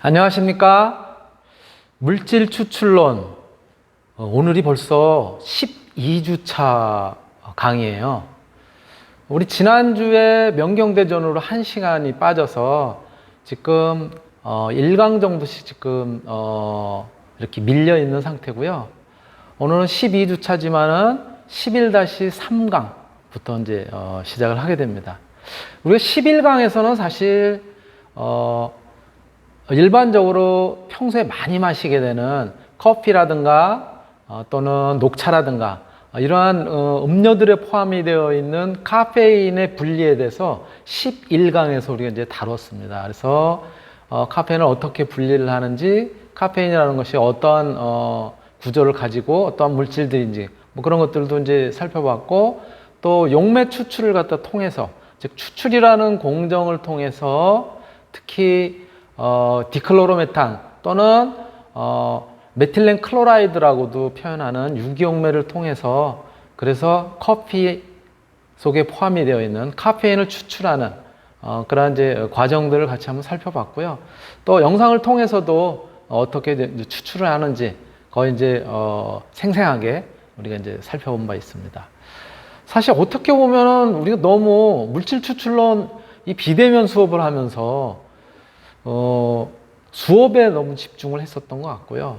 안녕하십니까? 물질 추출론. 오늘이 벌써 12주차 강의예요. 우리 지난주에 명경대전으로 1시간이 빠져서 지금 1강 정도씩 지금 이렇게 밀려 있는 상태고요. 오늘은 12주차지만은 11-3강부터 이제 시작을 하게 됩니다. 우리가 11강에서는 사실 일반적으로 평소에 많이 마시게 되는 커피라든가 또는 녹차라든가 이러한 음료들에 포함이 되어 있는 카페인의 분리에 대해서 11강에서 우리가 이제 다뤘습니다. 그래서 카페인을 어떻게 분리를 하는지, 카페인이라는 것이 어떠한 구조를 가지고 어떠한 물질들인지 뭐 그런 것들도 이제 살펴봤고, 또 용매 추출을 갖다 통해서, 즉 추출이라는 공정을 통해서 특히 디클로로메탄 또는 메틸렌 클로라이드라고도 표현하는 유기용매를 통해서, 그래서 커피 속에 포함이 되어 있는 카페인을 추출하는 그런 이제 과정들을 같이 한번 살펴봤고요. 또 영상을 통해서도 어떻게 이제 추출을 하는지 거의 이제 생생하게 우리가 이제 살펴본 바 있습니다. 사실 어떻게 보면은 우리가 너무 물질 추출론 이 비대면 수업을 하면서 수업에 너무 집중을 했었던 것 같고요.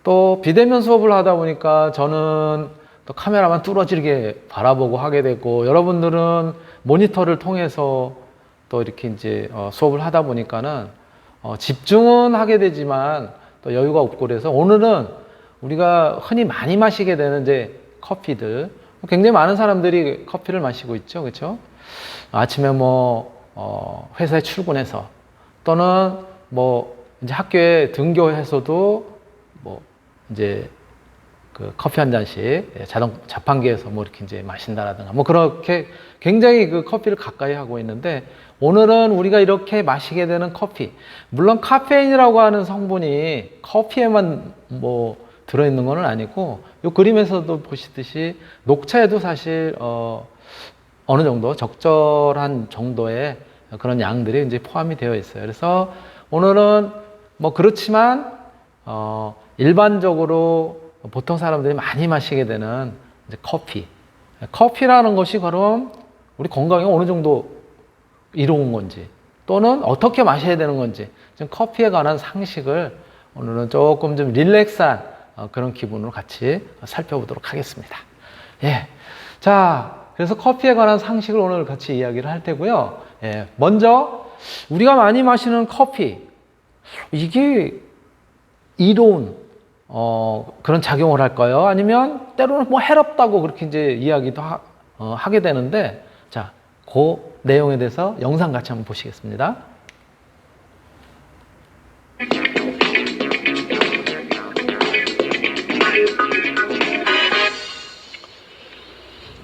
또 비대면 수업을 하다 보니까 저는 또 카메라만 뚫어지게 바라보고 하게 되고, 여러분들은 모니터를 통해서 또 이렇게 이제 수업을 하다 보니까는 집중은 하게 되지만 또 여유가 없고, 그래서 오늘은 우리가 흔히 많이 마시게 되는 이제 커피들, 굉장히 많은 사람들이 커피를 마시고 있죠, 그렇죠? 아침에 뭐 회사에 출근해서 또는 뭐 이제 학교에 등교해서도 뭐 이제 그 커피 한 잔씩 자동 자판기에서 뭐 이렇게 이제 마신다라든가 뭐 그렇게 굉장히 그 커피를 가까이 하고 있는데, 오늘은 우리가 이렇게 마시게 되는 커피, 물론 카페인이라고 하는 성분이 커피에만 뭐 들어있는 건 아니고, 이 그림에서도 보시듯이 녹차에도 사실 어느 정도 적절한 정도의 그런 양들이 이제 포함이 되어 있어요. 그래서 오늘은 뭐 그렇지만 일반적으로 보통 사람들이 많이 마시게 되는 이제 커피라는 것이 그럼 우리 건강에 어느 정도 이로운 건지, 또는 어떻게 마셔야 되는 건지, 좀 커피에 관한 상식을 오늘은 조금 좀 릴렉스한 그런 기분으로 같이 살펴보도록 하겠습니다. 예. 자, 그래서 커피에 관한 상식을 오늘 같이 이야기를 할 테고요. 예. 먼저 우리가 많이 마시는 커피, 이게 이로운 그런 작용을 할까요? 아니면 때로는 뭐 해롭다고 그렇게 이제 이야기도 하게 되는데, 자, 그 내용에 대해서 영상 같이 한번 보시겠습니다.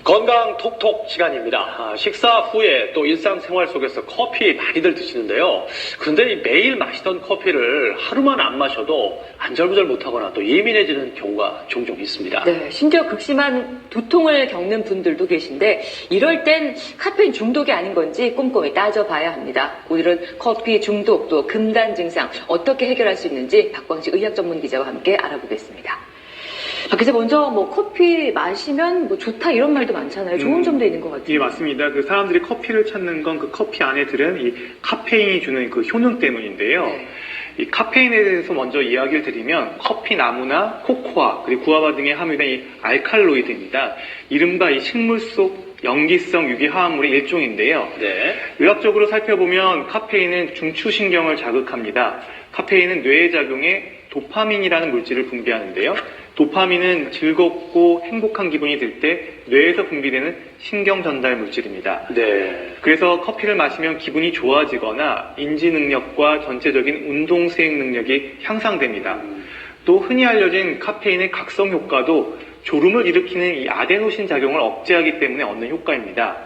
건강 톡톡 시간입니다. 식사 후에 또 일상생활 속에서 커피 많이들 드시는데요. 그런데 매일 마시던 커피를 하루만 안 마셔도 안절부절 못하거나 또 예민해지는 경우가 종종 있습니다. 네, 심지어 극심한 두통을 겪는 분들도 계신데, 이럴 땐 카페인 중독이 아닌 건지 꼼꼼히 따져봐야 합니다. 오늘은 커피 중독 또 금단 증상 어떻게 해결할 수 있는지 박광식 의학 전문 기자와 함께 알아보겠습니다. 박 기자, 먼저 뭐 커피 마시면 뭐 좋다 이런 말도 많잖아요. 좋은 점도 있는 것 같아요. 예, 맞습니다. 그 사람들이 커피를 찾는 건 그 커피 안에 들은 이 카페인이 주는 그 효능 때문인데요. 네. 이 카페인에 대해서 먼저 이야기를 드리면, 커피 나무나 코코아 그리고 구아바 등에 함유된 이 알칼로이드입니다. 이른바 이 식물 속 염기성 유기화합물의 일종인데요. 네. 의학적으로 살펴보면 카페인은 중추신경을 자극합니다. 카페인은 뇌의 작용에 도파민이라는 물질을 분비하는데요. 도파민은 즐겁고 행복한 기분이 들 때 뇌에서 분비되는 신경 전달 물질입니다. 네. 그래서 커피를 마시면 기분이 좋아지거나 인지 능력과 전체적인 운동 수행 능력이 향상됩니다. 또 흔히 알려진 카페인의 각성 효과도 졸음을 일으키는 이 아데노신 작용을 억제하기 때문에 얻는 효과입니다.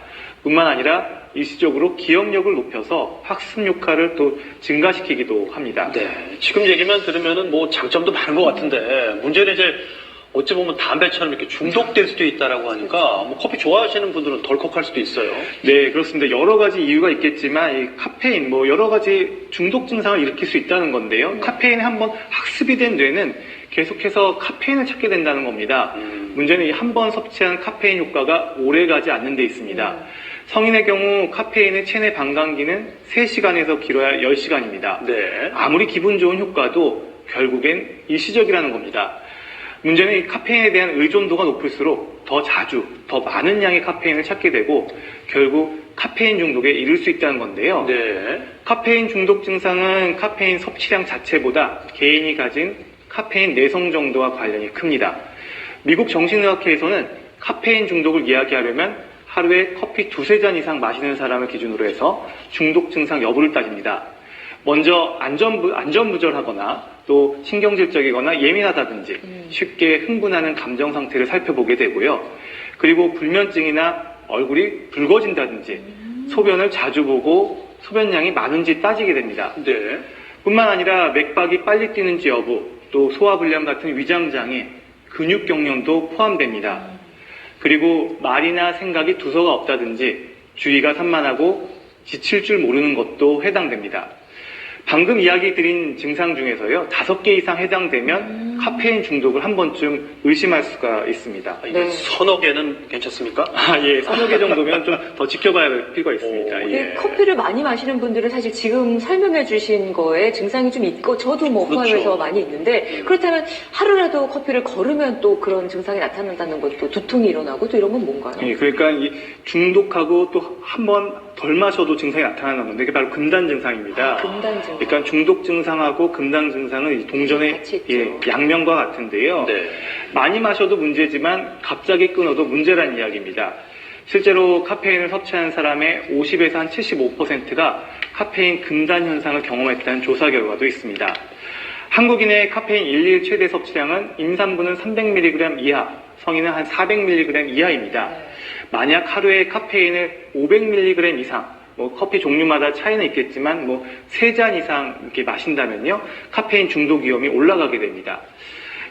뿐만 아니라 일시적으로 기억력을 높여서 학습 효과를 또 증가시키기도 합니다. 네. 지금 얘기만 들으면은 뭐 장점도 많은 것 같은데, 문제는 이제 어찌 보면 담배처럼 이렇게 중독될 수도 있다라고 하니까 뭐 커피 좋아하시는 분들은 덜컥할 수도 있어요. 네, 그렇습니다. 여러 가지 이유가 있겠지만 이 카페인 뭐 여러 가지 중독 증상을 일으킬 수 있다는 건데요. 카페인에 한번 학습이 된 뇌는 계속해서 카페인을 찾게 된다는 겁니다. 문제는 이 한 번 섭취한 카페인 효과가 오래 가지 않는 데 있습니다. 성인의 경우 카페인의 체내 반감기는 3시간에서 길어야 10시간입니다. 네. 아무리 기분 좋은 효과도 결국엔 일시적이라는 겁니다. 문제는 이 카페인에 대한 의존도가 높을수록 더 자주, 더 많은 양의 카페인을 찾게 되고 결국 카페인 중독에 이를 수 있다는 건데요. 네. 카페인 중독 증상은 카페인 섭취량 자체보다 개인이 가진 카페인 내성 정도와 관련이 큽니다. 미국 정신의학회에서는 카페인 중독을 이야기하려면 하루에 커피 2-3잔 이상 마시는 사람을 기준으로 해서 중독 증상 여부를 따집니다. 먼저 안전부절하거나 또 신경질적이거나 예민하다든지 쉽게 흥분하는 감정 상태를 살펴보게 되고요. 그리고 불면증이나 얼굴이 붉어진다든지 소변을 자주 보고 소변량이 많은지 따지게 됩니다. 네. 뿐만 아니라 맥박이 빨리 뛰는지 여부, 또 소화불량 같은 위장장애, 근육경련도 포함됩니다. 그리고 말이나 생각이 두서가 없다든지 주의가 산만하고 지칠 줄 모르는 것도 해당됩니다. 방금 이야기 드린 증상 중에서요, 5개 이상 해당되면 카페인 중독을 한 번쯤 의심할 수가 있습니다. 이게 네. 서너 개는 괜찮습니까? 예, 서너 개 정도면 좀 더 지켜봐야 할 필요가 있습니다. 오, 예. 커피를 많이 마시는 분들은 사실 지금 설명해 주신 거에 증상이 좀 있고 저도 뭐 그렇죠. 포함해서 많이 있는데 그렇다면 하루라도 커피를 걸으면 또 그런 증상이 나타난다는 것도 두통이 일어나고 또 이런 건 뭔가요? 예, 그러니까 이 중독하고 또 한 번 덜 마셔도 증상이 나타나는 건데 그게 바로 금단 증상입니다. 금단 증상. 그러니까 중독 증상하고 금단 증상은 동전의 같이 있죠. 예, 양면과 같은데요. 네. 많이 마셔도 문제지만 갑자기 끊어도 문제란 이야기입니다. 실제로 카페인을 섭취하는 사람의 50에서 한 75%가 카페인 금단 현상을 경험했다는 조사 결과도 있습니다. 한국인의 카페인 일일 최대 섭취량은 임산부는 300mg 이하, 성인은 한 400mg 이하입니다. 만약 하루에 카페인을 500mg 이상, 뭐 커피 종류마다 차이는 있겠지만 뭐 3잔 이상 이렇게 마신다면요, 카페인 중독 위험이 올라가게 됩니다.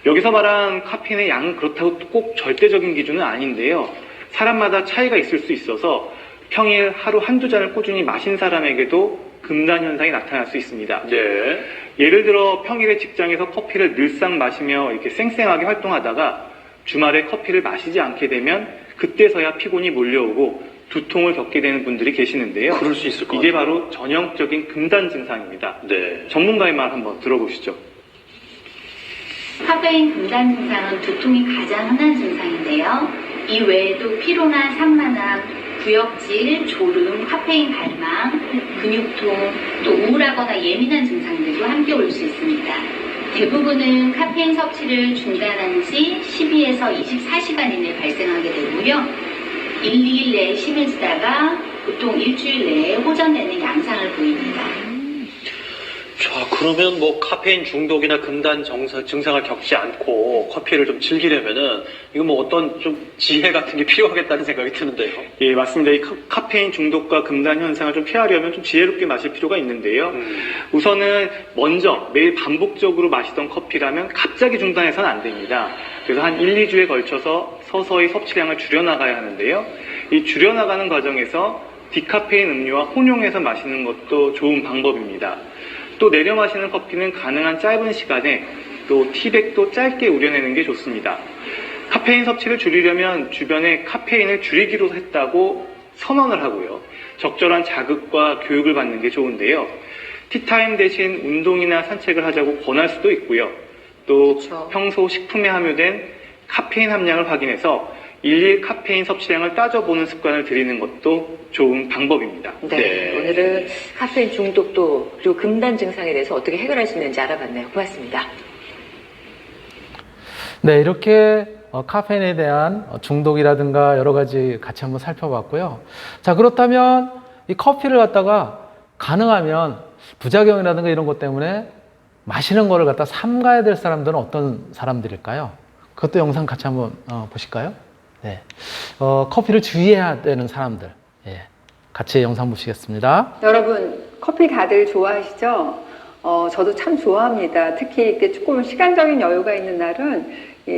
여기서 말한 카페인의 양은 그렇다고 꼭 절대적인 기준은 아닌데요. 사람마다 차이가 있을 수 있어서 평일 하루 한두 잔을 꾸준히 마신 사람에게도 금단 현상이 나타날 수 있습니다. 네. 예를 들어 평일에 직장에서 커피를 늘상 마시며 이렇게 쌩쌩하게 활동하다가 주말에 커피를 마시지 않게 되면 그때서야 피곤이 몰려오고 두통을 겪게 되는 분들이 계시는데요. 그럴 수 있을 것 이게 같아요. 바로 전형적인 금단 증상입니다. 네. 전문가의 말 한번 들어보시죠. 카페인 금단 증상은 두통이 가장 흔한 증상인데요. 이 외에도 피로나 산만함, 구역질, 졸음, 카페인 갈망, 근육통, 또 우울하거나 예민한 증상들도 함께 올 수 있습니다. 대부분은 카페인 섭취를 중단한 지 12에서 24시간 이내에 발생하게 되고요. 1, 2일 내에 심해지다가 보통 일주일 내에 호전되는 양상을 보입니다. 자, 그러면 뭐 카페인 중독이나 금단 증상을 겪지 않고 커피를 좀 즐기려면은 이거 뭐 어떤 좀 지혜 같은 게 필요하겠다는 생각이 드는데요. 예, 맞습니다. 이 카페인 중독과 금단 현상을 좀 피하려면 좀 지혜롭게 마실 필요가 있는데요. 우선은 먼저 매일 반복적으로 마시던 커피라면 갑자기 중단해서는 안 됩니다. 그래서 한 1, 2주에 걸쳐서 서서히 섭취량을 줄여나가야 하는데요. 이 줄여나가는 과정에서 디카페인 음료와 혼용해서 마시는 것도 좋은 방법입니다. 또 내려 마시는 커피는 가능한 짧은 시간에 또 티백도 짧게 우려내는 게 좋습니다. 카페인 섭취를 줄이려면 주변에 카페인을 줄이기로 했다고 선언을 하고요. 적절한 자극과 교육을 받는 게 좋은데요. 티타임 대신 운동이나 산책을 하자고 권할 수도 있고요. 또 그렇죠. 평소 식품에 함유된 카페인 함량을 확인해서 일일 카페인 섭취량을 따져보는 습관을 들이는 것도 좋은 방법입니다. 네. 오늘은 카페인 중독도 그리고 금단 증상에 대해서 어떻게 해결할 수 있는지 알아봤네요. 고맙습니다. 네, 이렇게 카페인에 대한 중독이라든가 여러 가지 같이 한번 살펴봤고요. 자, 그렇다면 이 커피를 갖다가 가능하면 부작용이라든가 이런 것 때문에 마시는 거를 갖다 삼가야 될 사람들은 어떤 사람들일까요? 그것도 영상 같이 한번 보실까요? 네, 커피를 주의해야 되는 사람들, 예, 같이 영상 보시겠습니다. 여러분, 커피 다들 좋아하시죠? 저도 참 좋아합니다. 특히 이렇게 조금 시간적인 여유가 있는 날은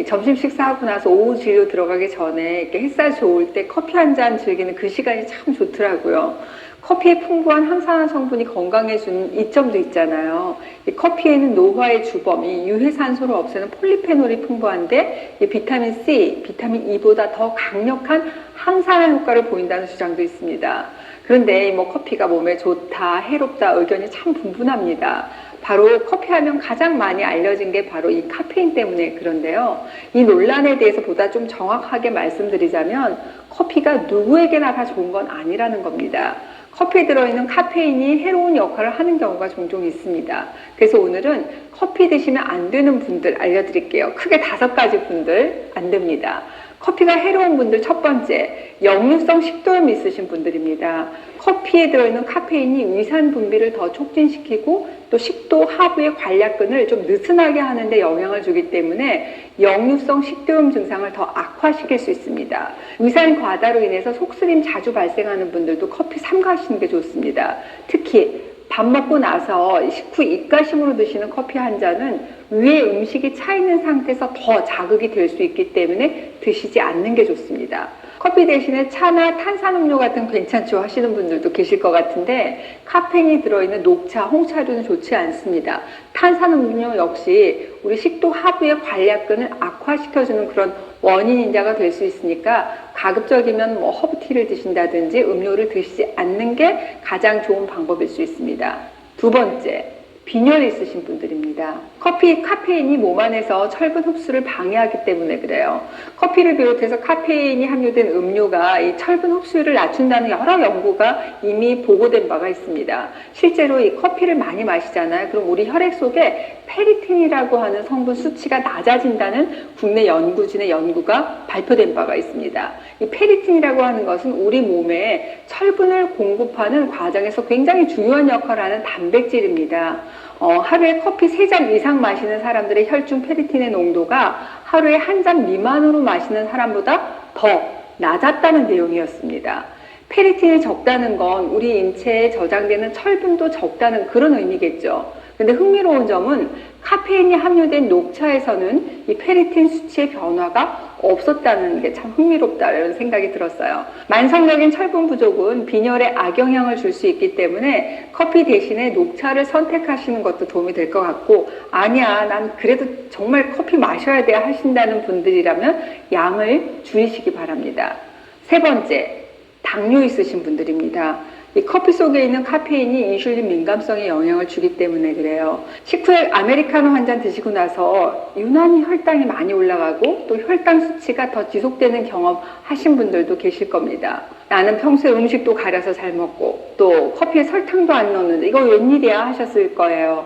점심 식사하고 나서 오후 진료 들어가기 전에 이렇게 햇살 좋을 때 커피 한 잔 즐기는 그 시간이 참 좋더라고요. 커피에 풍부한 항산화 성분이 건강에 주는 이점도 있잖아요. 이 커피에는 노화의 주범, 이 유해산소를 없애는 폴리페놀이 풍부한데 이 비타민 C, 비타민 E보다 더 강력한 항산화 효과를 보인다는 주장도 있습니다. 그런데 뭐 커피가 몸에 좋다, 해롭다 의견이 참 분분합니다. 바로 커피하면 가장 많이 알려진 게 바로 이 카페인 때문에 그런데요. 이 논란에 대해서 보다 좀 정확하게 말씀드리자면 커피가 누구에게나 다 좋은 건 아니라는 겁니다. 커피에 들어있는 카페인이 해로운 역할을 하는 경우가 종종 있습니다. 그래서 오늘은 커피 드시면 안 되는 분들 알려드릴게요. 크게 5가지 분들 안 됩니다. 커피가 해로운 분들 첫 번째, 역류성 식도염 있으신 분들입니다. 커피에 들어있는 카페인이 위산 분비를 더 촉진시키고 또 식도 하부의 관략근을 좀 느슨하게 하는데 영향을 주기 때문에 역류성 식도염 증상을 더 악화시킬 수 있습니다. 위산 과다로 인해서 속쓰림 자주 발생하는 분들도 커피 삼가하시는 게 좋습니다. 특히 밥 먹고 나서 식후 입가심으로 드시는 커피 한 잔은 위에 음식이 차 있는 상태에서 더 자극이 될 수 있기 때문에 드시지 않는 게 좋습니다. 커피 대신에 차나 탄산음료 같은 괜찮죠 하시는 분들도 계실 것 같은데 카페인이 들어있는 녹차, 홍차류는 좋지 않습니다. 탄산음료 역시 우리 식도 하부의 관략근을 악화시켜주는 그런 원인인자가 될 수 있으니까 가급적이면 뭐 허브티를 드신다든지 음료를 드시지 않는 게 가장 좋은 방법일 수 있습니다. 두 번째, 빈혈이 있으신 분들입니다. 커피 카페인이 몸 안에서 철분 흡수를 방해하기 때문에 그래요. 커피를 비롯해서 카페인이 함유된 음료가 이 철분 흡수율을 낮춘다는 여러 연구가 이미 보고된 바가 있습니다. 실제로 이 커피를 많이 마시잖아요. 그럼 우리 혈액 속에 페리틴이라고 하는 성분 수치가 낮아진다는 국내 연구진의 연구가 발표된 바가 있습니다. 이 페리틴이라고 하는 것은 우리 몸에 철분을 공급하는 과정에서 굉장히 중요한 역할을 하는 단백질입니다. 하루에 커피 3잔 이상 마시는 사람들의 혈중 페리틴의 농도가 하루에 1잔 미만으로 마시는 사람보다 더 낮았다는 내용이었습니다. 페리틴이 적다는 건 우리 인체에 저장되는 철분도 적다는 그런 의미겠죠. 근데 흥미로운 점은 카페인이 함유된 녹차에서는 이 페리틴 수치의 변화가 없었다는 게 참 흥미롭다는 생각이 들었어요. 만성적인 철분 부족은 빈혈에 악영향을 줄 수 있기 때문에 커피 대신에 녹차를 선택하시는 것도 도움이 될 것 같고 아니야 난 그래도 정말 커피 마셔야 돼 하신다는 분들이라면 양을 줄이시기 바랍니다. 세 번째, 당뇨 있으신 분들입니다. 이 커피 속에 있는 카페인이 인슐린 민감성에 영향을 주기 때문에 그래요. 식후에 아메리카노 한 잔 드시고 나서 유난히 혈당이 많이 올라가고 또 혈당 수치가 더 지속되는 경험 하신 분들도 계실 겁니다. 나는 평소에 음식도 가려서 잘 먹고 또 커피에 설탕도 안 넣는데 이거 웬일이야 하셨을 거예요.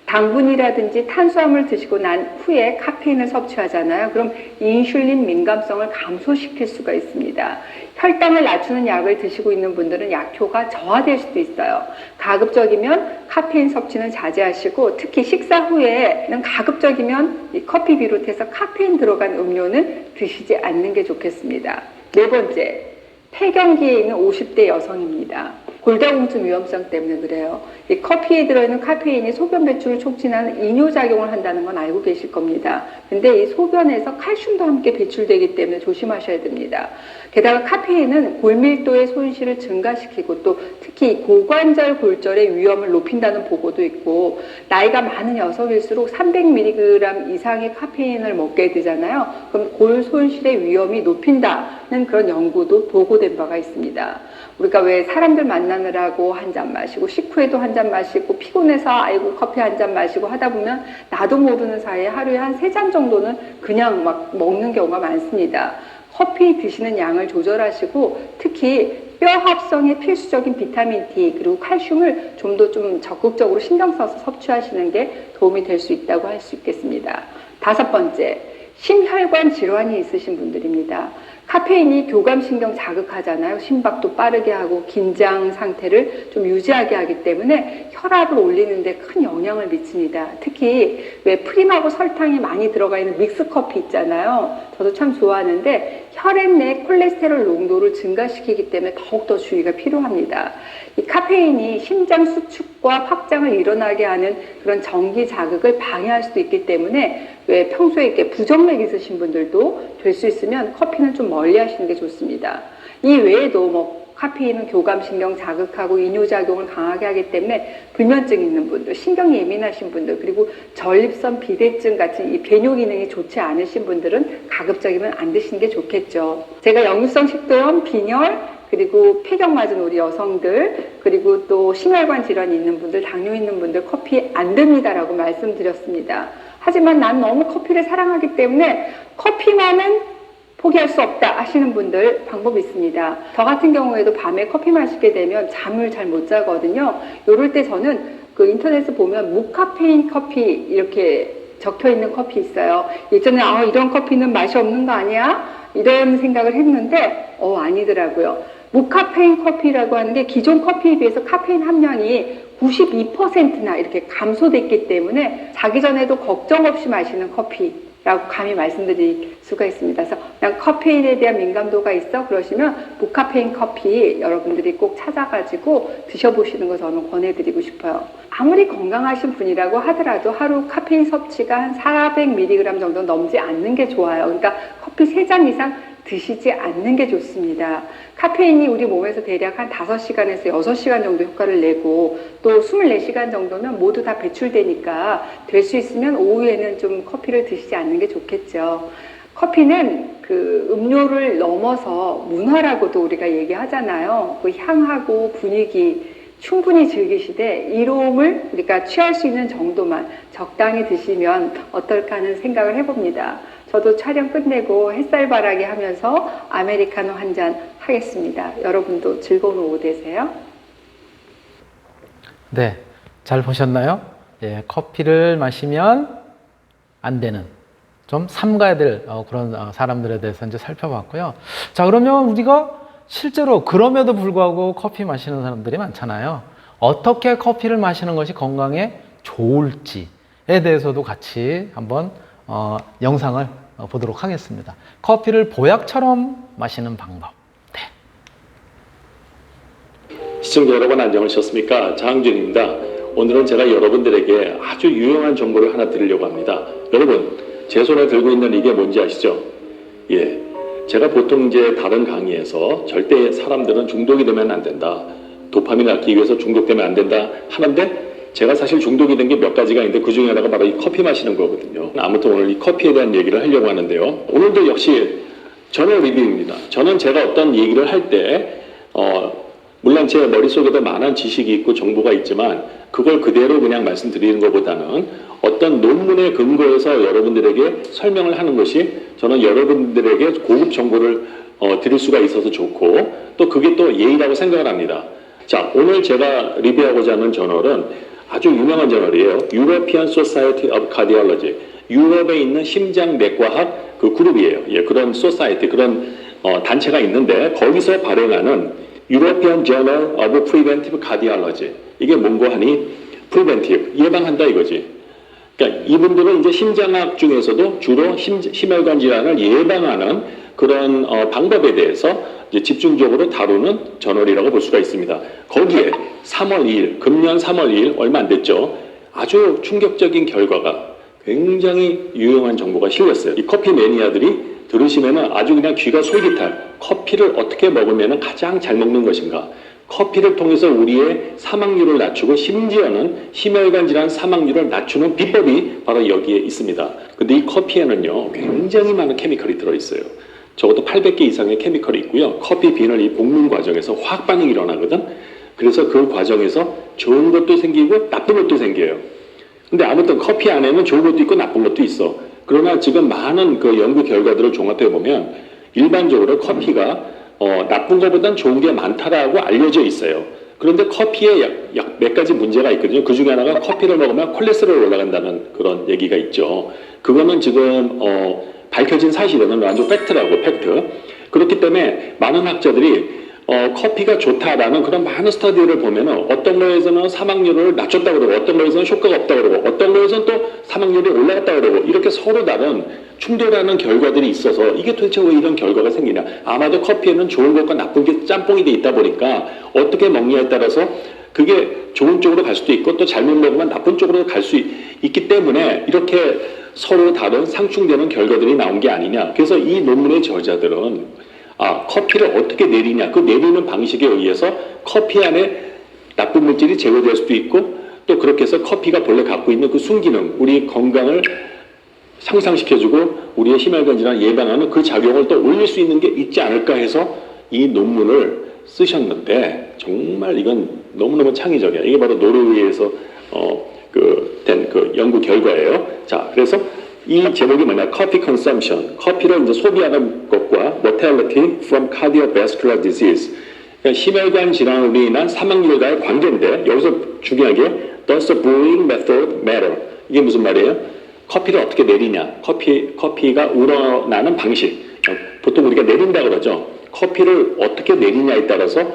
당분이라든지 탄수화물 드시고 난 후에 카페인을 섭취하잖아요. 그럼 인슐린 민감성을 감소시킬 수가 있습니다. 혈당을 낮추는 약을 드시고 있는 분들은 약효가 저하될 수도 있어요. 가급적이면 카페인 섭취는 자제하시고 특히 식사 후에는 가급적이면 이 커피 비롯해서 카페인 들어간 음료는 드시지 않는 게 좋겠습니다. 네 번째, 폐경기에 있는 50대 여성입니다. 골다공증 위험성 때문에 그래요. 이 커피에 들어있는 카페인이 소변 배출을 촉진하는 이뇨작용을 한다는 건 알고 계실 겁니다. 근데 이 소변에서 칼슘도 함께 배출되기 때문에 조심하셔야 됩니다. 게다가 카페인은 골밀도의 손실을 증가시키고 또 특히 고관절 골절의 위험을 높인다는 보고도 있고 나이가 많은 여성일수록 300mg 이상의 카페인을 먹게 되잖아요. 그럼 골 손실의 위험이 높인다는 그런 연구도 보고된 바가 있습니다. 우리가 왜 사람들 만나느라고 한 잔 마시고 식후에도 한 잔 마시고 피곤해서 아이고 커피 한 잔 마시고 하다 보면 나도 모르는 사이에 하루에 한 3잔 정도는 그냥 막 먹는 경우가 많습니다. 커피 드시는 양을 조절하시고 특히 뼈 합성에 필수적인 비타민 D 그리고 칼슘을 좀 더 적극적으로 신경 써서 섭취하시는 게 도움이 될 수 있다고 할 수 있겠습니다. 5번째, 심혈관 질환이 있으신 분들입니다. 카페인이 교감신경 자극하잖아요. 심박도 빠르게 하고 긴장 상태를 좀 유지하게 하기 때문에 혈압을 올리는 데 큰 영향을 미칩니다. 특히 왜 프림하고 설탕이 많이 들어가 있는 믹스커피 있잖아요. 저도 참 좋아하는데 혈액 내 콜레스테롤 농도를 증가시키기 때문에 더욱더 주의가 필요합니다. 이 카페인이 심장 수축과 확장을 일어나게 하는 그런 전기 자극을 방해할 수도 있기 때문에 왜 평소에 이렇게 부정맥 있으신 분들도 될 수 있으면 커피는 좀 멀리 하시는 게 좋습니다. 이 외에도 뭐 카페인은 교감신경 자극하고 이뇨작용을 강하게 하기 때문에 불면증 있는 분들, 신경 예민하신 분들, 그리고 전립선 비대증 같은 이 배뇨 기능이 좋지 않으신 분들은 가급적이면 안 드시는 게 좋겠죠. 제가 역류성 식도염, 빈혈, 그리고 폐경 맞은 우리 여성들, 그리고 또 심혈관 질환이 있는 분들, 당뇨 있는 분들 커피 안 됩니다라고 말씀드렸습니다. 하지만 난 너무 커피를 사랑하기 때문에 커피만은 포기할 수 없다 하시는 분들 방법이 있습니다. 저 같은 경우에도 밤에 커피 마시게 되면 잠을 잘 못 자거든요. 이럴 때 저는 그 인터넷에 보면 무카페인 커피 이렇게 적혀 있는 커피 있어요. 예전에 이런 커피는 맛이 없는 거 아니야? 이런 생각을 했는데 아니더라고요. 무카페인 커피라고 하는 게 기존 커피에 비해서 카페인 함량이 92%나 이렇게 감소됐기 때문에 자기 전에도 걱정 없이 마시는 커피라고 감히 말씀드릴 수가 있습니다. 그래서 그냥 카페인에 대한 민감도가 있어 그러시면 무카페인 커피 여러분들이 꼭 찾아가지고 드셔보시는 거 저는 권해드리고 싶어요. 아무리 건강하신 분이라고 하더라도 하루 카페인 섭취가 한 400mg 정도 넘지 않는 게 좋아요. 그러니까 커피 3잔 이상 드시지 않는 게 좋습니다. 카페인이 우리 몸에서 대략 한 5시간에서 6시간 정도 효과를 내고 또 24시간 정도면 모두 다 배출되니까 될 수 있으면 오후에는 좀 커피를 드시지 않는 게 좋겠죠. 커피는 그 음료를 넘어서 문화라고도 우리가 얘기하잖아요. 그 향하고 분위기 충분히 즐기시되 이로움을 우리가 취할 수 있는 정도만 적당히 드시면 어떨까 하는 생각을 해봅니다. 저도 촬영 끝내고 햇살바라기 하면서 아메리카노 한 잔 하겠습니다. 여러분도 즐거운 오후 되세요. 네, 잘 보셨나요? 예, 커피를 마시면 안 되는, 좀 삼가야 될 그런 사람들에 대해서 이제 살펴봤고요. 자, 그러면 우리가 실제로 그럼에도 불구하고 커피 마시는 사람들이 많잖아요. 어떻게 커피를 마시는 것이 건강에 좋을지에 대해서도 같이 한번 영상을 보도록 하겠습니다. 커피를 보약처럼 마시는 방법. 시청자 여러분 안녕하셨습니까? 장준입니다. 오늘은 제가 여러분들에게 아주 유용한 정보를 하나 드리려고 합니다. 여러분, 제 손에 들고 있는 이게 뭔지 아시죠? 예, 제가 보통 이제 다른 강의에서 절대 사람들은 중독이 되면 안 된다, 도파민을 얻기 위해서 중독되면 안 된다 하는데 제가 사실 중독이 된 게 몇 가지가 있는데 그 중에 하나가 바로 이 커피 마시는 거거든요. 아무튼 오늘 이 커피에 대한 얘기를 하려고 하는데요. 오늘도 역시 저는 리뷰입니다. 저는 제가 어떤 얘기를 할 때 물론 제 머릿속에도 많은 지식이 있고 정보가 있지만 그걸 그대로 그냥 말씀드리는 것보다는 어떤 논문에 근거해서 여러분들에게 설명을 하는 것이 저는 여러분들에게 고급 정보를 드릴 수가 있어서 좋고 또 그게 또 예의라고 생각을 합니다. 자, 오늘 제가 리뷰하고자 하는 저널은 아주 유명한 저널이에요. European Society of Cardiology. 유럽에 있는 심장내과학 그 그룹이에요. 예, 그런 소사이티, 그런 단체가 있는데 거기서 발행하는 European Journal of Preventive Cardiology. 이게 뭔고 하니 Preventive, 예방한다 이거지. 그러니까 이분들은 이제 심장학 중에서도 주로 심혈관 질환을 예방하는 그런 방법에 대해서 이제 집중적으로 다루는 저널이라고 볼 수가 있습니다. 거기에 3월 2일, 금년 3월 2일 얼마 안 됐죠. 아주 충격적인 결과가 굉장히 유용한 정보가 실렸어요. 이 커피 매니아들이 들으시면은 아주 그냥 귀가 솔깃할, 커피를 어떻게 먹으면 가장 잘 먹는 것인가, 커피를 통해서 우리의 사망률을 낮추고 심지어는 심혈관 질환 사망률을 낮추는 비법이 바로 여기에 있습니다. 근데 이 커피에는요 굉장히 많은 케미컬이 들어있어요. 적어도 800개 이상의 케미컬이 있고요. 커피 빈을 이 볶는 과정에서 화학 반응이 일어나거든. 그래서 그 과정에서 좋은 것도 생기고 나쁜 것도 생겨요. 근데 아무튼 커피 안에는 좋은 것도 있고 나쁜 것도 있어. 그러나 지금 많은 그 연구 결과들을 종합해 보면 일반적으로 커피가 나쁜 것보단 좋은 게 많다라고 알려져 있어요. 그런데 커피에 약 몇 가지 문제가 있거든요. 그 중에 하나가 커피를 먹으면 콜레스테롤 올라간다는 그런 얘기가 있죠. 그거는 지금 밝혀진 사실은 완전 팩트라고, 팩트. 그렇기 때문에 많은 학자들이 커피가 좋다라는 그런 많은 스터디를 보면은 어떤 거에서는 사망률을 낮췄다 그러고 어떤 거에서는 효과가 없다 그러고 어떤 거에서는 또 사망률이 올라갔다 그러고 이렇게 서로 다른 충돌하는 결과들이 있어서 이게 도대체 왜 이런 결과가 생기냐. 아마도 커피에는 좋은 것과 나쁜 게 짬뽕이 돼 있다 보니까 어떻게 먹냐에 따라서 그게 좋은 쪽으로 갈 수도 있고 또 잘못 먹으면 나쁜 쪽으로 갈 수 있기 때문에 이렇게 서로 다른 상충되는 결과들이 나온 게 아니냐. 그래서 이 논문의 저자들은 커피를 어떻게 내리냐. 그 내리는 방식에 의해서 커피 안에 나쁜 물질이 제거될 수도 있고 또 그렇게 해서 커피가 본래 갖고 있는 그 순기능, 우리 건강을 향상시켜주고 우리의 심혈관 질환 예방하는 그 작용을 또 올릴 수 있는 게 있지 않을까 해서 이 논문을 쓰셨는데 정말 이건 너무너무 창의적이야. 이게 바로 노르웨이에서 된 그 연구 결과예요. 자, 그래서 이 제목이 뭐냐? Coffee consumption. 커피를 이제 소비하는 것과 mortality from cardiovascular disease. 그러니까 심혈관 질환으로 인한 사망률과의 관계인데 여기서 중요하게 does the brewing method matter? 이게 무슨 말이에요? 커피를 어떻게 내리냐? 커피가 우러나는 방식. 보통 우리가 내린다 그러죠. 커피를 어떻게 내리냐에 따라서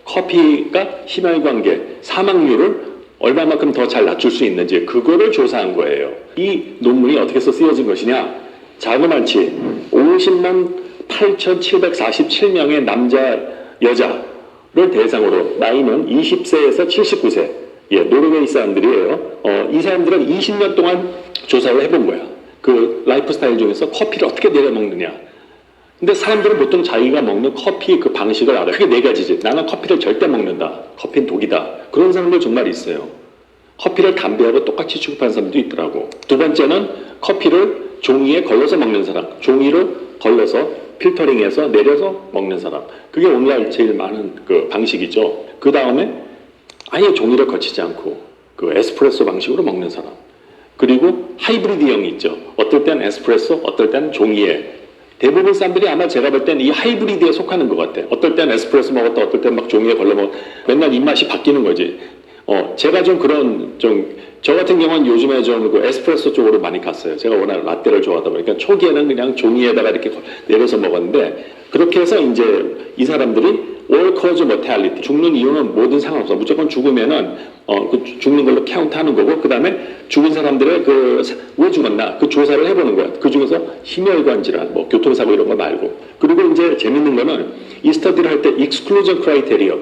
커피가 심혈관계 사망률을 얼마만큼 더 잘 낮출 수 있는지 그거를 조사한 거예요. 이 논문이 어떻게 해서 쓰여진 것이냐? 자그마치 50만 8,747명의 남자, 여자를 대상으로 나이는 20세에서 79세 노르웨이 사람들이에요. 이 사람들은 20년 동안 조사를 해본 거야. 그 라이프 스타일 중에서 커피를 어떻게 내려 먹느냐. 근데 사람들은 보통 자기가 먹는 커피 그 방식을 알아요. 그게 네 가지지. 나는 커피를 절대 먹는다. 커피는 독이다. 그런 사람들 정말 있어요. 커피를 담배하고 똑같이 취급하는 사람도 있더라고. 두 번째는 커피를 종이에 걸러서 먹는 사람. 종이를 걸러서 필터링해서 내려서 먹는 사람. 그게 오늘날 제일 많은 그 방식이죠. 그 다음에 아예 종이를 거치지 않고 그 에스프레소 방식으로 먹는 사람. 그리고 하이브리드형이 있죠. 어떨 땐 에스프레소, 어떨 땐 종이에. 대부분 사람들이 아마 제가 볼 땐 이 하이브리드에 속하는 것 같아. 어떨 땐 에스프레소 먹었다, 어떨 땐 막 종이에 걸러 먹었다. 맨날 입맛이 바뀌는 거지. 제가 좀 저 같은 경우는 요즘에 좀 그 에스프레소 쪽으로 많이 갔어요. 제가 워낙 라떼를 좋아하다 보니까 초기에는 그냥 종이에다가 이렇게 내려서 먹었는데 그렇게 해서 이제 이 사람들이 all cause mortality 죽는 이유는 뭐든 상관없어. 무조건 죽으면은 그 죽는 걸로 카운트하는 거고 그 다음에 죽은 사람들의 그 왜 죽었나 그 조사를 해보는 거야. 그 중에서 심혈관 질환, 뭐 교통사고 이런 거 말고. 그리고 이제 재밌는 거는 이 스터디를 할 때 exclusion criteria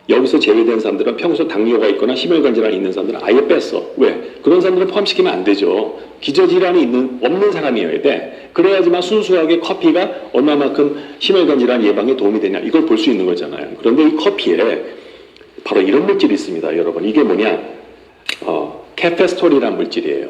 여기서 제외된 사람들은 평소 당뇨가 있거나 심혈관 질환이 있는 사람들은 아예 뺐어. 왜? 그런 사람들은 포함시키면 안 되죠. 기저질환이 없는 사람이어야 돼. 그래야지만 순수하게 커피가 얼마만큼 심혈관 질환 예방에 도움이 되냐 이걸 볼 수 있는 거잖아요. 그런데 이 커피에 바로 이런 물질이 있습니다. 여러분 이게 뭐냐? 카페스톨이라는 물질이에요.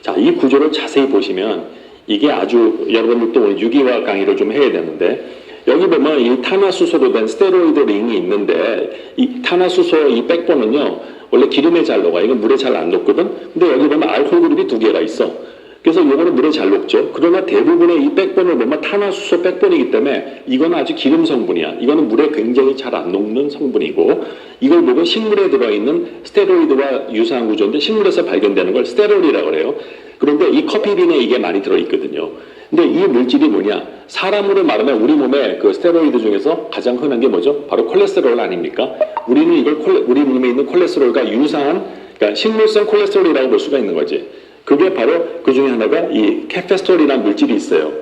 자, 이 구조를 자세히 보시면 이게 아주 여러분들도 오늘 유기화 강의를 좀 해야 되는데 여기 보면 이 탄화수소로 된 스테로이드 링이 있는데 이 탄화수소 이 백본은요 원래 기름에 잘 녹아. 이건 물에 잘 안 녹거든. 근데 여기 보면 알코올 그룹이 두 개가 있어. 그래서 이거는 물에 잘 녹죠. 그러나 대부분의 이 백본을 보면 탄화수소 백본이기 때문에 이거는 아주 기름 성분이야. 이거는 물에 굉장히 잘 안 녹는 성분이고 이걸 보고 식물에 들어있는 스테로이드와 유사한 구조인데 식물에서 발견되는 걸 스테롤이라고 그래요. 그런데 이 커피빈에 이게 많이 들어있거든요. 근데 이 물질이 뭐냐? 사람으로 말하면 우리 몸에 그 스테로이드 중에서 가장 흔한 게 뭐죠? 바로 콜레스테롤 아닙니까? 우리는 이걸 우리 몸에 있는 콜레스테롤과 유사한 그러니까 식물성 콜레스테롤이라고 볼 수가 있는 거지. 그게 바로 그 중에 하나가 이 카페스톨이라는 물질이 있어요.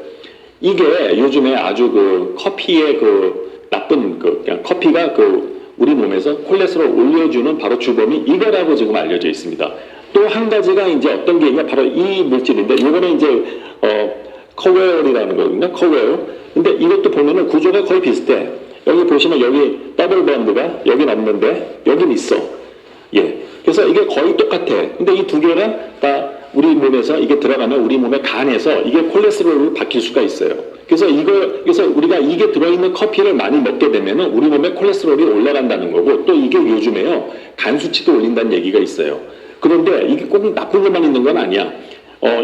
이게 요즘에 아주 그 커피의 그 나쁜 그냥 커피가 그 우리 몸에서 콜레스테롤 올려주는 바로 주범이 이거라고 지금 알려져 있습니다. 또 한 가지가 이제 어떤 게 있냐? 바로 이 물질인데 이거는 이제 커웨어이라는 거거든요. 커웨어. 근데 이것도 보면은 구조가 거의 비슷해. 여기 보시면 여기 더블 번드가 여긴 없는데 여긴 있어. 예. 그래서 이게 거의 똑같아. 근데 이 두 개가 다 우리 몸에서 이게 들어가면 우리 몸의 간에서 이게 콜레스테롤로 바뀔 수가 있어요. 그래서 그래서 우리가 이게 들어있는 커피를 많이 먹게 되면은 우리 몸에 콜레스테롤이 올라간다는 거고 또 이게 요즘에요. 간 수치도 올린다는 얘기가 있어요. 그런데 이게 꼭 나쁜 것만 있는 건 아니야.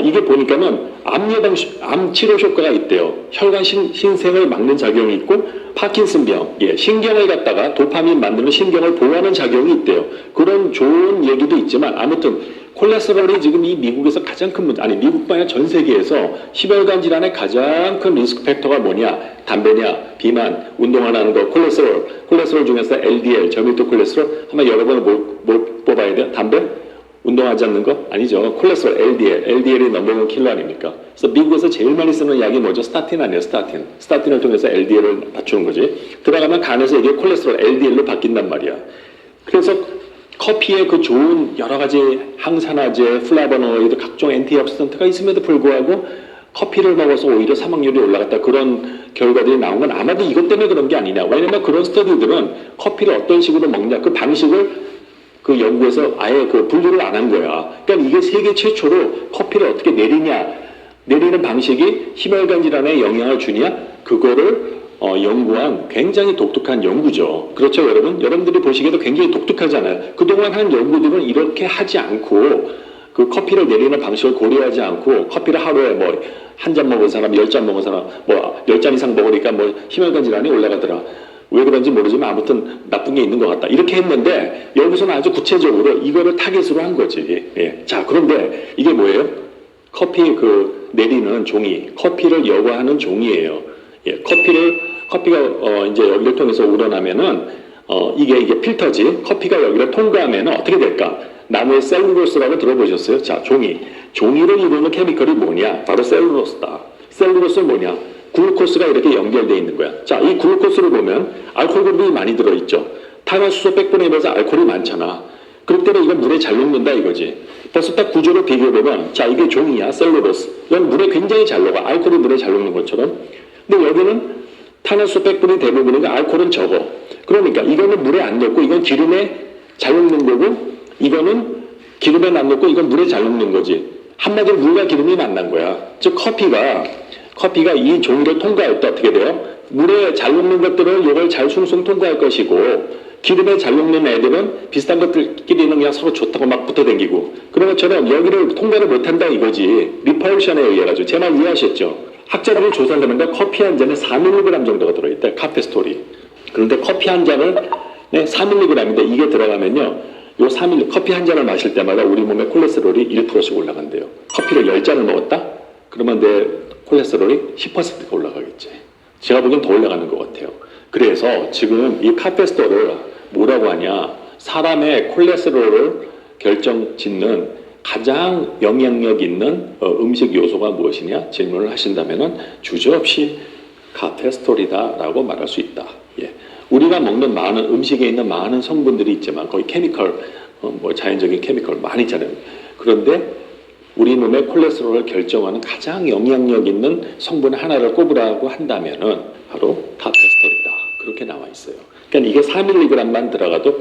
이게 보니까는 암 치료 효과가 있대요. 혈관 신생을 막는 작용이 있고 파킨슨병, 신경을 갖다가 도파민 만드는 신경을 보호하는 작용이 있대요. 그런 좋은 얘기도 있지만 아무튼 콜레스테롤이 지금 이 미국에서 가장 큰 문제, 아니 미국뿐 아니라 전 세계에서 심혈관 질환의 가장 큰 리스크 팩터가 뭐냐? 담배냐, 비만, 운동 안 하는 거, 콜레스테롤 중에서 LDL, 저밀도 콜레스테롤 하면 여러분은 뭘 뽑아야 돼요? 담배? 운동하지 않는 거? 아니죠. 콜레스테롤, LDL이 넘버원 킬러 아닙니까? 그래서 미국에서 제일 많이 쓰는 약이 뭐죠? 스타틴 아니에요, 스타틴. 스타틴을 통해서 LDL을 낮추는 거지. 들어가면 간에서 이게 콜레스테롤, LDL로 바뀐단 말이야. 그래서 커피에 그 좋은 여러 가지 항산화제, 플라보노이드, 각종 엔티옥시던트가 있음에도 불구하고 커피를 먹어서 오히려 사망률이 올라갔다. 그런 결과들이 나온 건 아마도 이것 때문에 그런 게 아니냐. 왜냐면 그런 스터디들은 커피를 어떤 식으로 먹냐. 그 방식을 그 연구에서 아예 그 분류를 안 한 거야. 그러니까 이게 세계 최초로 커피를 어떻게 내리는 방식이 심혈관 질환에 영향을 주냐? 그거를 연구한 굉장히 독특한 연구죠. 그렇죠, 여러분? 여러분들이 보시기에도 굉장히 독특하잖아요. 그동안 한 연구들은 이렇게 하지 않고 그 커피를 내리는 방식을 고려하지 않고 커피를 하루에 뭐 한 잔 먹은 사람, 10잔 먹은 사람, 뭐 10잔 이상 먹으니까 뭐 심혈관 질환이 올라가더라. 왜 그런지 모르지만 아무튼 나쁜 게 있는 것 같다. 이렇게 했는데 여기서는 아주 구체적으로 이거를 타깃으로 한 거지. 예. 자, 그런데 이게 뭐예요? 커피 그 내리는 종이, 커피를 여과하는 종이에요. 예, 커피가 이제 여기를 통해서 우러나면은 이게 필터지. 커피가 여기를 통과하면은 어떻게 될까? 나무의 셀룰로스라고 들어보셨어요? 자, 종이를 이루는 케미컬이 뭐냐? 바로 셀룰로스다. 셀룰로스는 뭐냐? 글루코스가 이렇게 연결되어 있는 거야. 자, 이 글루코스를 보면 알코올 그룹이 많이 들어있죠. 탄화수소 백분에 비해서 알코올이 많잖아. 그럴 때는 이건 물에 잘 녹는다 이거지. 벌써 딱 구조를 비교해보면, 자, 이게 종이야, 셀룰로스. 이건 물에 굉장히 잘 녹아. 알코올이 물에 잘 녹는 것처럼. 근데 여기는 탄화수소 백분이 대부분이니까 알코올은 적어. 그러니까 이거는 물에 안 녹고 이건 기름에 잘 녹는 거고, 이거는 기름에 안 녹고 이건 물에 잘 녹는 거지. 한마디로 물과 기름이 만난 거야. 즉 커피가 이 종이를 통과할 때 어떻게 돼요? 물에 잘 녹는 것들은 이걸 잘 숭숭 통과할 것이고, 기름에 잘 녹는 애들은 비슷한 것들끼리는 그냥 서로 좋다고 막 붙어다니고, 그런 것처럼 여기를 통과를 못한다 이거지. 리펄션에 의해가지고. 제 말 이해하셨죠? 학자들이 조사를 해보니까 커피 한 잔에 4mg 정도가 들어있다. 카페스토리. 그런데 커피 한 잔을 4mg인데 이게 들어가면요, 커피 한 잔을 마실 때마다 우리 몸의 콜레스테롤이 1%씩 올라간대요. 커피를 10잔을 먹었다? 그러면 내 콜레스테롤이 10%가 올라가겠지. 제가 보기엔 더 올라가는 것 같아요. 그래서 지금 이 카페스토를 뭐라고 하냐? 사람의 콜레스테롤을 결정짓는 가장 영향력 있는 음식 요소가 무엇이냐? 질문을 하신다면은 주저없이 카페스토리다라고 말할 수 있다. 예. 우리가 먹는 많은 음식에 있는 많은 성분들이 있지만 거의 케미컬, 뭐 자연적인 케미컬 많이 있잖아요. 그런데 우리 몸의 콜레스테롤을 결정하는 가장 영향력 있는 성분 하나를 꼽으라고 한다면은 바로 카페스토리다. 그렇게 나와 있어요. 그러니까 이게 4mg만 들어가도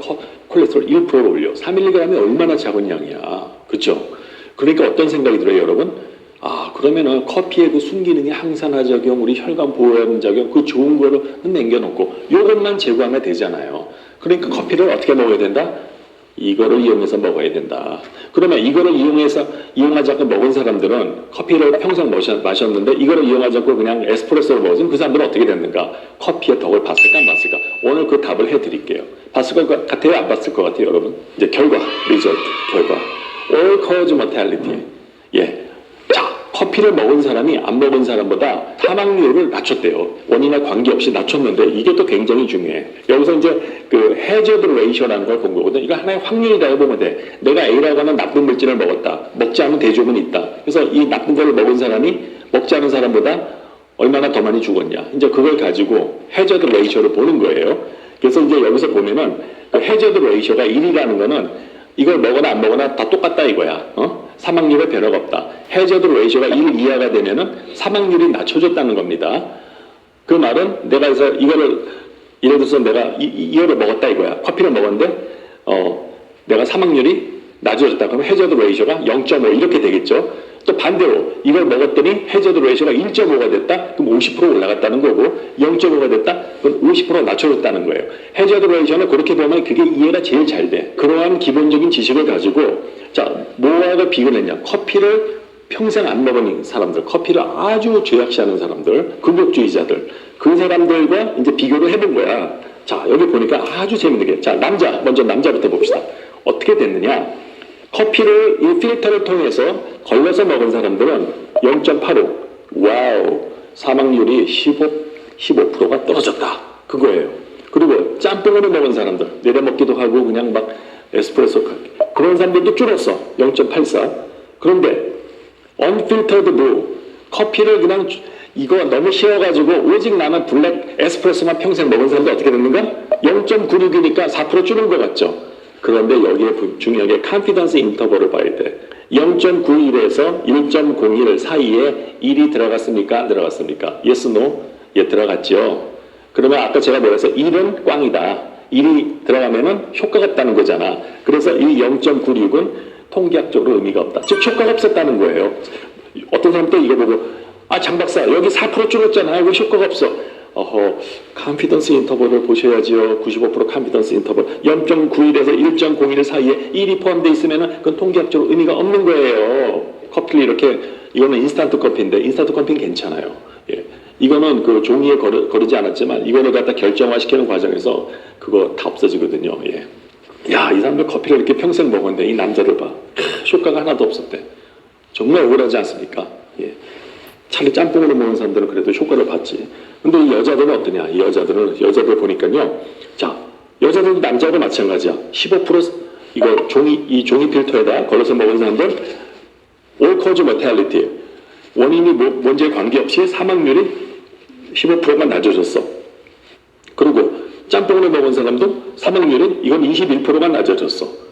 콜레스테롤 1%를 올려. 4mg이 얼마나 작은 양이야. 그렇죠? 그러니까 어떤 생각이 들어요, 여러분? 아, 그러면은 커피의 그 순기능의 항산화 작용, 우리 혈관 보호하는 작용, 그 좋은 거를 남겨놓고 요것만 제거하면 되잖아요. 그러니까 커피를 어떻게 먹어야 된다? 이거를 이용해서 먹어야 된다. 그러면 이거를 이용하지 않고 먹은 사람들은 커피를 평생 마셨는데 이거를 이용하지 않고 그냥 에스프레소를 먹었으면 그 사람들은 어떻게 됐는가? 커피의 덕을 봤을까 안 봤을까? 오늘 그 답을 해드릴게요. 봤을 것 같아요? 안 봤을 것 같아요, 여러분? 이제 결과. All cause mortality. 예. 자, 커피를 먹은 사람이 안 먹은 사람보다 사망률을 낮췄대요. 원인과 관계없이 낮췄는데 이게 또 굉장히 중요해. 여기서 이제 그 해저드 레이셔라는 걸 본 거거든. 이거 하나의 확률이다 해보면 돼. 내가 A라고 하는 나쁜 물질을 먹었다. 먹지 않은 대조군이 있다. 그래서 이 나쁜 걸 먹은 사람이 먹지 않은 사람보다 얼마나 더 많이 죽었냐. 이제 그걸 가지고 해저드 레이셔를 보는 거예요. 그래서 이제 여기서 보면은 그 해저드 레이셔가 1이라는 거는 이걸 먹거나 안 먹거나 다 똑같다 이거야. 사망률에 변화가 없다. 해저드 레이셔가 1 이하가 되면은 사망률이 낮춰졌다는 겁니다. 그 말은 내가 그래서 이거를 예를 들어서 내가 이거를 먹었다 이거야. 커피를 먹었는데 내가 사망률이 낮아졌다. 그러면 해저드 레이셔가 0.5 이렇게 되겠죠. 또 반대로 이걸 먹었더니 해저드 레이셔가 1.5가 됐다. 그럼 50% 올라갔다는 거고 0.5가 됐다. 그럼 50% 낮춰졌다는 거예요. 해저드 레이셔는 그렇게 보면 그게 이해가 제일 잘 돼. 그러한 기본적인 지식을 가지고 자, 뭐하고 비교를 했냐. 커피를 평생 안 먹은 사람들, 커피를 아주 죄악시하는 사람들, 극욕주의자들, 그 사람들과 이제 비교를 해본 거야. 자, 여기 보니까 아주 재밌는 게, 자, 먼저 남자부터 봅시다. 어떻게 됐느냐. 커피를 이 필터를 통해서 걸러서 먹은 사람들은 0.85. 와우. 사망률이 15%가 떨어졌다. 그거예요. 그리고 짬뽕으로 먹은 사람들, 내려 먹기도 하고 그냥 막 에스프레소 그런 사람들도 줄었어. 0.84. 그런데 unfiltered brew, 커피를 그냥 이거 너무 쉬워가지고 오직 나는 블랙 에스프레소만 평생 먹은 사람도 어떻게 됐는가? 0.96이니까 4% 줄은 것 같죠. 그런데 여기에 중요한 게 컨피던스 인터벌을 봐야 돼. 0.91에서 1.01 사이에 1이 들어갔습니까? 안 들어갔습니까? Yes, no? 예, 들어갔죠. 그러면 아까 제가 뭐라 했어요? 1은 꽝이다. 1이 들어가면은 효과가 없다는 거잖아. 그래서 이 0.96은 통계학적으로 의미가 없다. 즉 효과가 없었다는 거예요. 어떤 사람 또 이거 보고 장 박사 여기 4% 줄었잖아. 왜 효과가 없어? 컨피던스 인터벌을 보셔야지요. 95% 컨피던스 인터벌 0.91에서 1.01 사이에 1이 포함되어 있으면은 그건 통계학적으로 의미가 없는 거예요. 커피를 이렇게 이거는 인스턴트 커피인데 인스턴트 커피는 괜찮아요. 예. 이거는 그 종이에 거르지 않았지만 이거를 갖다 결정화시키는 과정에서 그거 다 없어지거든요. 예. 야, 이 사람들 커피를 이렇게 평생 먹었는데 이 남자를 봐. 효과가 하나도 없었대. 정말 억울하지 않습니까? 예. 차라리 짬뽕으로 먹는 사람들은 그래도 효과를 봤지. 근데 이 여자들은 어떠냐? 이 여자들 보니까요. 자, 여자들도 남자하고 마찬가지야. 15% 이거 이 종이 필터에다 걸러서 먹은 사람들 all cause mortality 원인이 뭔지에 관계없이 사망률이 15%가 낮아졌어. 그리고 짬뽕으로 먹은 사람도 사망률은 이건 21%가 낮아졌어.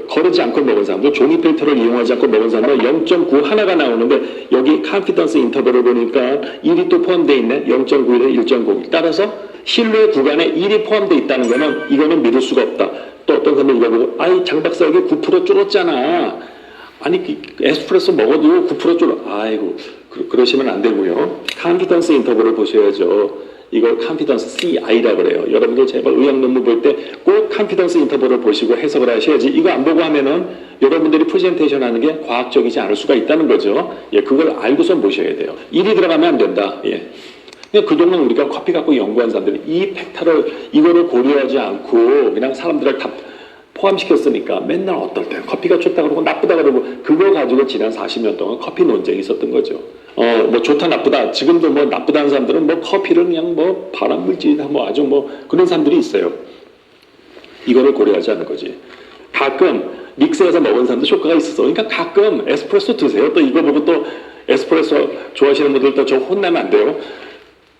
거르지 않고 먹은 사람도 종이 필터를 이용하지 않고 먹은 사람은 0.9 하나가 나오는데 여기 컨피던스 인터벌을 보니까 1이 또 포함되어 있네. 0.91에 1.01. 따라서 신뢰 구간에 1이 포함되어 있다는 거는 이거는 믿을 수가 없다. 또 어떤 사람은 이거 보고 장 박사 여기 9% 줄었잖아. 아니 에스프레소 먹어도 9% 줄어. 아이고 그러시면 안 되고요. 컨피던스 인터벌을 보셔야죠. 이걸 컨피던스 CI라 그래요. 여러분들 제발 의학 논문 볼 때 꼭 컨피던스 인터벌을 보시고 해석을 하셔야지. 이거 안 보고 하면은 여러분들이 프레젠테이션 하는 게 과학적이지 않을 수가 있다는 거죠. 예, 그걸 알고선 보셔야 돼요. 1이 들어가면 안 된다. 예. 그동안 우리가 커피 갖고 연구한 사람들이 이 팩터를 이거를 고려하지 않고 그냥 사람들을 다 포함시켰으니까 맨날 어떨 때 커피가 좋다 그러고 나쁘다 그러고 그거 가지고 지난 40년 동안 커피 논쟁이 있었던 거죠. 뭐 좋다 나쁘다 지금도 뭐 나쁘다는 사람들은 뭐 커피를 그냥 뭐 발암물질이다 뭐 아주 뭐 그런 사람들이 있어요. 이거를 고려하지 않는 거지. 가끔 믹스해서 먹은 사람도 효과가 있었어. 그러니까 가끔 에스프레소 드세요. 또 이거 보고 또 에스프레소 좋아하시는 분들 또 저 혼나면 안 돼요.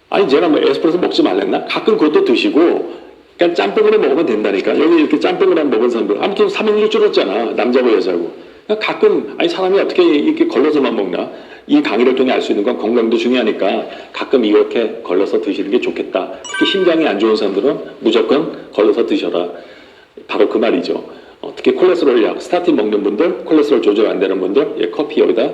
아니 제가 뭐 에스프레소 먹지 말랬나? 가끔 그것도 드시고 그냥 짬뽕으로 먹으면 된다니까. 여기 이렇게 짬뽕으로 먹은 사람들 아무튼 사망률이 줄었잖아. 남자고 여자고. 그러니까 가끔 사람이 어떻게 이렇게 걸러서만 먹나? 이 강의를 통해 알 수 있는 건 건강도 중요하니까 가끔 이렇게 걸러서 드시는 게 좋겠다. 특히 심장이 안 좋은 사람들은 무조건 걸러서 드셔라. 바로 그 말이죠. 특히 콜레스테롤 약, 스타틴 먹는 분들, 콜레스테롤 조절 안 되는 분들 커피 여기다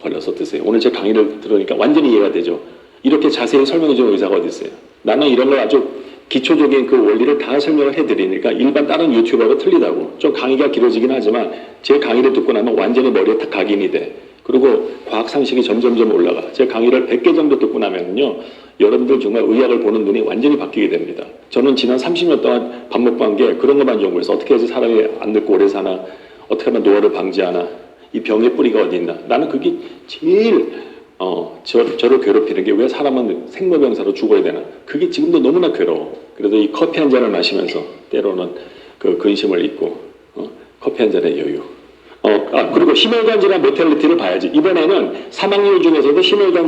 걸러서 드세요. 오늘 제 강의를 들으니까 완전히 이해가 되죠. 이렇게 자세히 설명해 주는 의사가 어디 있어요. 나는 이런 걸 아주 기초적인 그 원리를 다 설명을 해드리니까 일반 다른 유튜버하고 틀리다고. 좀 강의가 길어지긴 하지만 제 강의를 듣고 나면 완전히 머리에 딱 각인이 돼. 그리고 과학 상식이 점점점 올라가. 제 강의를 100개 정도 듣고 나면요 여러분들 정말 의학을 보는 눈이 완전히 바뀌게 됩니다. 저는 지난 30년 동안 밥 먹고 한 게 그런 것만 연구해서 어떻게 해서 사람이 안 늙고 오래 사나, 어떻게 하면 노화를 방지하나, 이 병의 뿌리가 어디 있나. 나는 그게 제일 저를 괴롭히는 게 왜 사람은 생로병사로 죽어야 되나. 그게 지금도 너무나 괴로워. 그래도 이 커피 한 잔을 마시면서 때로는 그 근심을 잊고 커피 한 잔의 여유. 그리고 심혈관 질환 모텔리티를 봐야지. 이번에는 사망률 중에서도 심혈관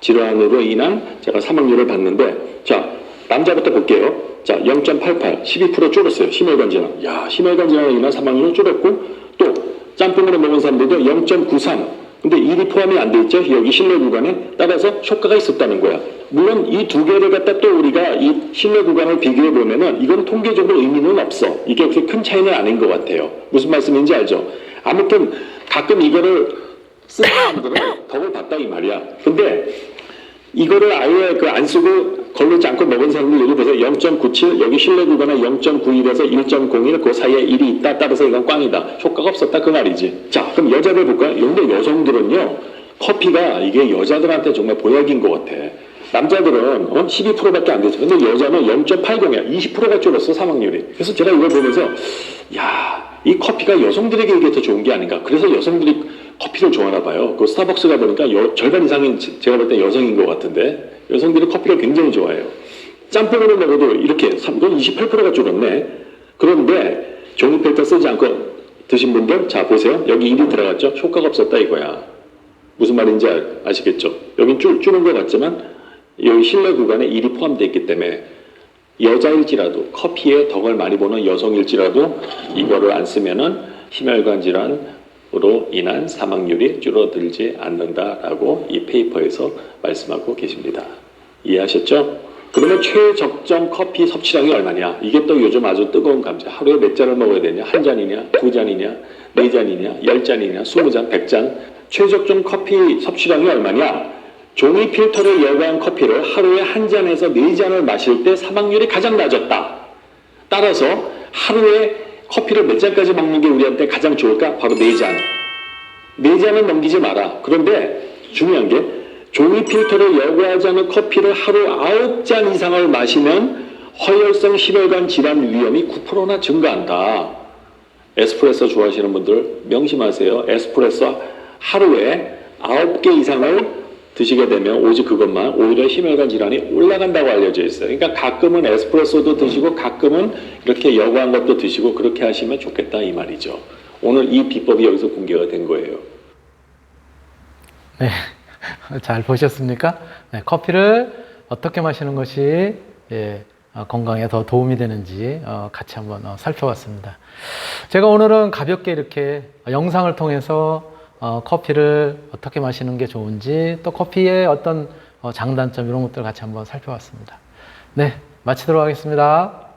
질환으로 인한 제가 사망률을 봤는데, 자, 남자부터 볼게요. 자, 0.88, 12% 줄었어요. 심혈관 질환. 야, 심혈관 질환으로 인한 사망률 줄었고, 또 짬뽕으로 먹은 사람들도 0.93. 근데 1이 포함이 안 돼 있죠. 여기 신뢰 구간에 따라서 효과가 있었다는 거야. 물론 이 두 개를 갖다 또 우리가 이 신뢰 구간을 비교해 보면은 이건 통계적으로 의미는 없어. 이게 그렇게 큰 차이는 아닌 것 같아요. 무슨 말씀인지 알죠? 아무튼 가끔 이거를 쓰는 사람들은 덕을 봤다 이 말이야. 근데 이거를 아예 안 쓰고 걸르지 않고 먹은 사람들 여기 보세요. 0.97 여기 신뢰 구간에 0.91에서 1.01 그 사이에 1이 있다. 따라서 이건 꽝이다. 효과가 없었다 그 말이지. 자, 그럼 여자들 볼까요? 근데 여성들은요 커피가 이게 여자들한테 정말 보약인 것 같아. 남자들은 12%밖에 안 되죠. 근데 여자는 0.80이야. 20%가 줄었어 사망률이. 그래서 제가 이걸 보면서 야, 이 커피가 여성들에게 이게 더 좋은 게 아닌가. 그래서 여성들이 커피를 좋아하나 봐요. 그 스타벅스 가보니까 절반 이상은 제가 볼 때 여성인 것 같은데 여성들이 커피를 굉장히 좋아해요. 짬뽕으로 먹어도 이렇게 이건 28%가 줄었네. 그런데 종이 필터 쓰지 않고 드신 분들 자 보세요. 여기 1이 들어갔죠. 효과가 없었다 이거야. 무슨 말인지 아시겠죠? 여긴 줄은 것 같지만 여기 신뢰 구간에 1이 포함되어 있기 때문에 여자일지라도 커피에 덕을 많이 보는 여성일지라도 이거를 안 쓰면은 심혈관 질환으로 인한 사망률이 줄어들지 않는다라고 이 페이퍼에서 말씀하고 계십니다. 이해하셨죠? 그러면 최적정 커피 섭취량이 얼마냐? 이게 또 요즘 아주 뜨거운 감자. 하루에 몇 잔을 먹어야 되냐? 한 잔이냐? 두 잔이냐? 네 잔이냐? 10잔이냐? 20잔? 100잔? 최적정 커피 섭취량이 얼마냐? 종이 필터를 열과한 커피를 하루에 한 잔에서 네 잔을 마실 때 사망률이 가장 낮았다. 따라서 하루에 커피를 몇 잔까지 먹는 게 우리한테 가장 좋을까? 바로 네 잔. 네 잔은 넘기지 마라. 그런데 중요한 게 종이 필터를 열과하지 않은 커피를 하루 9잔 이상을 마시면 허혈성 심혈관 질환 위험이 9%나 증가한다. 에스프레소 좋아하시는 분들 명심하세요. 에스프레소 하루에 9개 이상을 드시게 되면 오직 그것만 오히려 심혈관 질환이 올라간다고 알려져 있어요. 그러니까 가끔은 에스프레소도 드시고 가끔은 이렇게 여과한 것도 드시고 그렇게 하시면 좋겠다 이 말이죠. 오늘 이 비법이 여기서 공개가 된 거예요. 네, 잘 보셨습니까? 네, 커피를 어떻게 마시는 것이 건강에 더 도움이 되는지 같이 한번 살펴봤습니다. 제가 오늘은 가볍게 이렇게 영상을 통해서 커피를 어떻게 마시는 게 좋은지 또 커피의 어떤 장단점 이런 것들을 같이 한번 살펴봤습니다. 네, 마치도록 하겠습니다.